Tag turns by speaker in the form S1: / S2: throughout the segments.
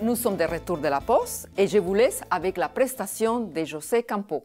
S1: nous sommes de retour de la pause et je vous laisse avec la prestation de José Campo.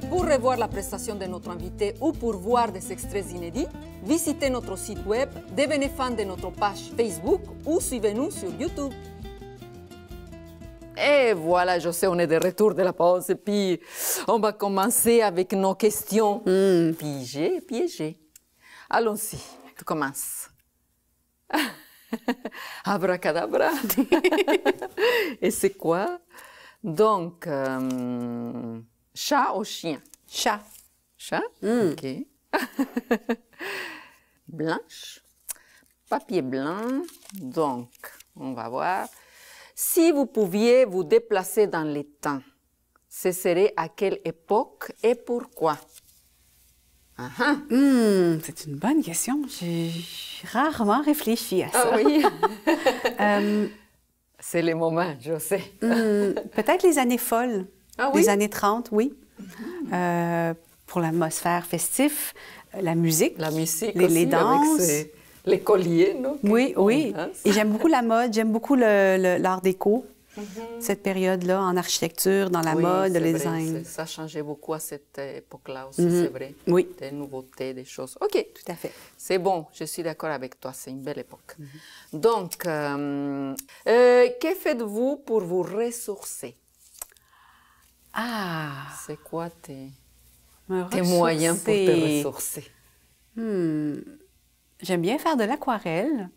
S1: Pour revoir la prestation de notre invité ou pour voir des extraits inédits, visitez notre site web, devenez fan de notre page Facebook ou suivez-nous sur YouTube. Et voilà, je sais, on est de retour de la pause et puis on va commencer avec nos questions piégées. Allons-y, tu commences. Abracadabra. Et c'est quoi? Donc, chat ou chien?
S2: Chat.
S1: Chat? Ok. Blanche. Papier blanc. Donc, on va voir. Si vous pouviez vous déplacer dans le temps, ce serait à quelle époque et pourquoi?
S2: C'est une bonne question. J'ai rarement réfléchi à ça.
S1: Ah oui? C'est les moments, je sais.
S2: Peut-être les années folles.
S1: Ah oui?
S2: Les années 30, oui. Pour l'atmosphère festive, la musique.
S1: La musique
S2: les
S1: aussi,
S2: danses.
S1: avec les colliers, non?
S2: Oui, oui. Et j'aime beaucoup la mode, j'aime beaucoup l'art déco. Cette période-là, en architecture, dans la mode, le design.
S1: Ça changeait beaucoup à cette époque-là aussi, c'est vrai.
S2: Oui.
S1: Des nouveautés, des choses. OK.
S2: Tout à fait.
S1: C'est bon, je suis d'accord avec toi, c'est une belle époque. Donc, que faites-vous pour vous ressourcer?
S2: Ah!
S1: C'est quoi tes
S2: Me
S1: moyens pour te
S2: ressourcer.
S1: ressourcer?
S2: J'aime bien faire de l'aquarelle.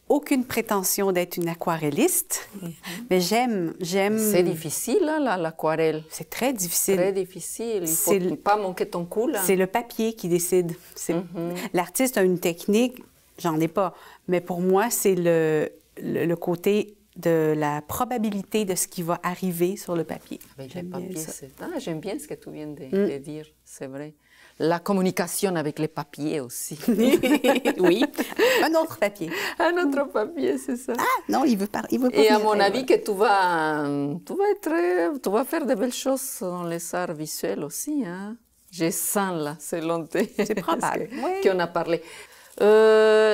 S2: Aucune prétention d'être une aquarelliste, mais j'aime...
S1: C'est difficile, hein, l'aquarelle.
S2: C'est très difficile.
S1: Très difficile. Il ne faut pas manquer ton coup, là.
S2: C'est le papier qui décide. L'artiste a une technique, j'en ai pas, mais pour moi, c'est le côté de la probabilité de ce qui va arriver sur le papier.
S1: Avec le papier, j'aime bien ce que tu viens de dire, c'est vrai. La communication avec les papiers aussi.
S2: Oui, un autre papier.
S1: Un autre papier, c'est ça.
S2: Ah, non, il veut pas
S1: Et à mon avis, que tu vas faire de belles choses dans les arts visuels aussi, hein? Je sens là, selon
S2: C'est probable.
S1: qu'on a parlé.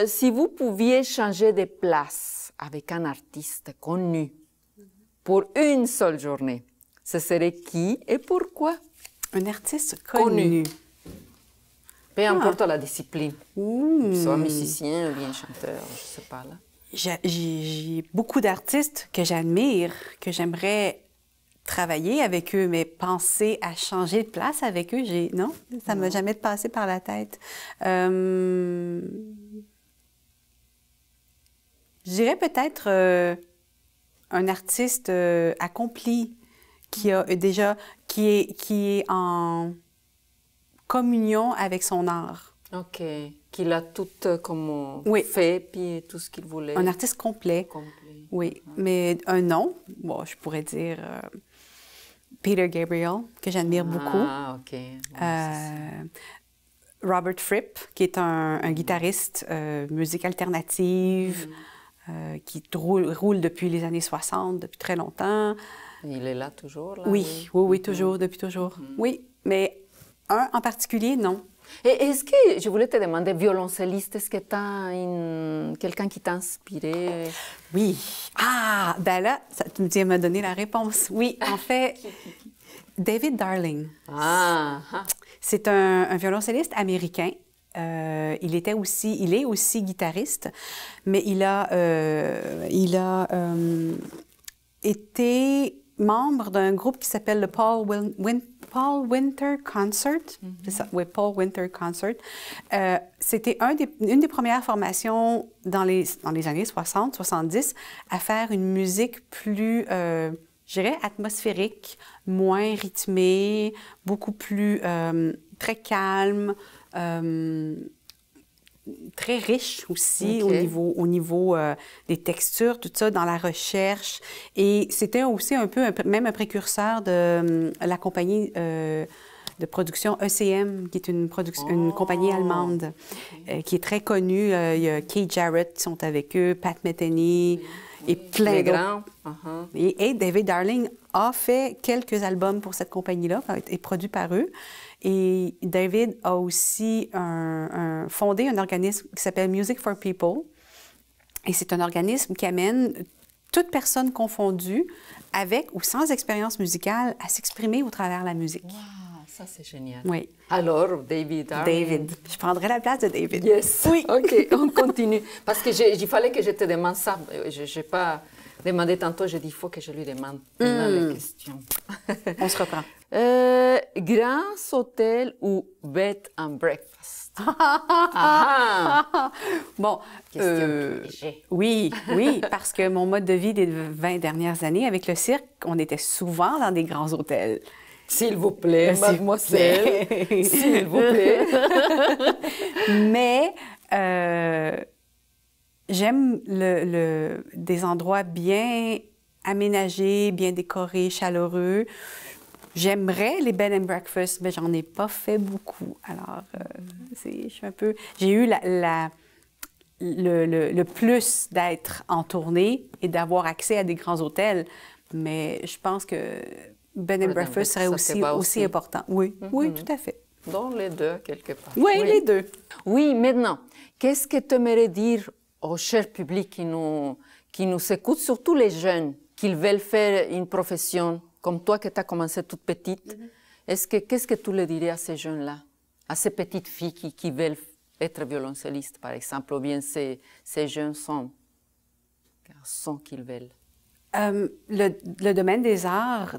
S1: Si vous pouviez changer de place avec un artiste connu pour une seule journée, ce serait qui et pourquoi?
S2: Un artiste connu.
S1: Peu importe la discipline, soit musicien ou bien chanteur, je ne sais pas là.
S2: J'ai beaucoup d'artistes que j'admire, que j'aimerais travailler avec eux, mais penser à changer de place avec eux, non, ça ne m'a jamais passé par la tête. Je dirais peut-être un artiste accompli qui a déjà, qui est en communion avec son art.
S1: OK. Qu'il a tout fait, puis tout ce qu'il voulait.
S2: Un artiste complet. Oui. Mais un nom, bon, je pourrais dire Peter Gabriel, que j'admire beaucoup.
S1: Ah, OK.
S2: Robert Fripp, qui est un guitariste musique alternative, qui roule depuis les années 60, depuis très longtemps.
S1: Il est là toujours, là?
S2: Oui, toujours, depuis toujours. Oui, mais un en particulier, non.
S1: Et est-ce que, je voulais te demander, violoncelliste, est-ce que tu as quelqu'un qui t'a inspiré?
S2: Oui. Ah, ben là, tu m'as donné la réponse. Oui, en fait, David Darling.
S1: Ah,
S2: C'est un violoncelliste américain. Il est aussi guitariste, mais il a été membre d'un groupe qui s'appelle le Paul Winter Concert. C'est ça, oui, Paul Winter Concert. C'était une des premières formations dans les années 60, 70 à faire une musique plus, je dirais, atmosphérique, moins rythmée, beaucoup plus très calme, très riche aussi au niveau des textures, tout ça, dans la recherche. Et c'était aussi même un précurseur de la compagnie de production ECM, qui est une compagnie allemande qui est très connue. Il y a Keith Jarrett qui sont avec eux, Pat Metheny et plein d'autres. Et David Darling a fait quelques albums pour cette compagnie-là, et produit par eux. Et David a aussi fondé un organisme qui s'appelle Music for People. Et c'est un organisme qui amène toute personne confondue, avec ou sans expérience musicale, à s'exprimer au travers de la musique.
S1: Wow, ça c'est génial.
S2: Oui.
S1: Alors, David Darling.
S2: David. Je prendrai la place de David.
S1: Yes.
S2: Oui.
S1: OK, on continue. Parce que il fallait que je te demande ça. Je n'ai pas demandé tantôt, j'ai dit, il faut que je lui demande les questions.
S2: On se reprend.
S1: Grands hôtels ou bed and breakfast?
S2: Bon, oui, parce que mon mode de vie des 20 dernières années, avec le cirque, on était souvent dans des grands hôtels.
S1: S'il vous plaît, mademoiselle, s'il vous plaît.
S2: Mais j'aime des endroits bien aménagés, bien décorés, chaleureux. J'aimerais les bed and breakfast, mais j'en ai pas fait beaucoup. Alors, je suis un peu... J'ai eu le plus d'être en tournée et d'avoir accès à des grands hôtels, mais je pense que bed and breakfast serait aussi important. Oui, oui, tout à fait.
S1: Dans les deux, quelque part.
S2: Oui, les deux.
S1: Oui, maintenant, qu'est-ce que tu aimerais dire au cher public qui nous écoute, surtout les jeunes, qui veulent faire une profession comme toi qui as commencé toute petite? Qu'est-ce que tu leur dirais à ces jeunes-là, à ces petites filles qui veulent être violoncellistes, par exemple, ou bien ces jeunes garçons qu'ils veulent?
S2: Le domaine des arts,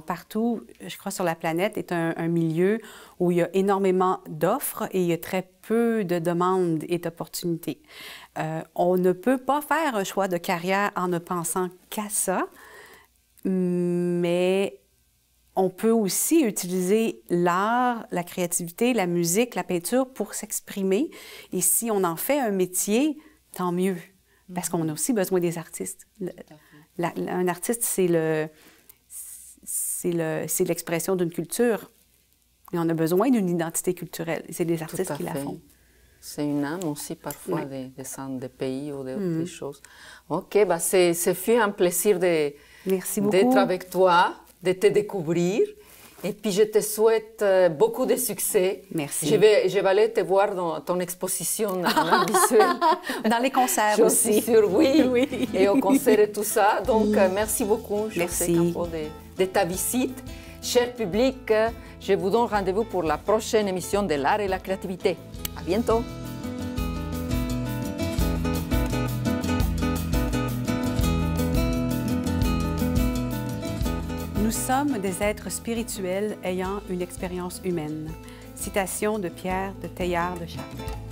S2: partout, je crois, sur la planète, est un milieu où il y a énormément d'offres et il y a très peu de demandes et d'opportunités. On ne peut pas faire un choix de carrière en ne pensant qu'à ça, mais on peut aussi utiliser l'art, la créativité, la musique, la peinture pour s'exprimer. Et si on en fait un métier, tant mieux, parce qu'on a aussi besoin des artistes. Un artiste, c'est l'expression d'une culture. Et on a besoin d'une identité culturelle. C'est des artistes qui la font.
S1: C'est une âme aussi, parfois, des pays ou des choses. OK, ce fut un plaisir d'être avec toi, de te découvrir. Et puis, je te souhaite beaucoup de succès.
S2: Merci.
S1: Je vais aller te voir dans ton exposition en visuel.
S2: Dans les concerts aussi.
S1: Je suis sûre, oui. Et au concert et tout ça. Donc, merci beaucoup,
S2: merci.
S1: José Campo, de ta visite. Cher public, je vous donne rendez-vous pour la prochaine émission de l'art et la créativité. À bientôt.
S2: Nous sommes des êtres spirituels ayant une expérience humaine. Citation de Pierre de Teilhard de Chardin.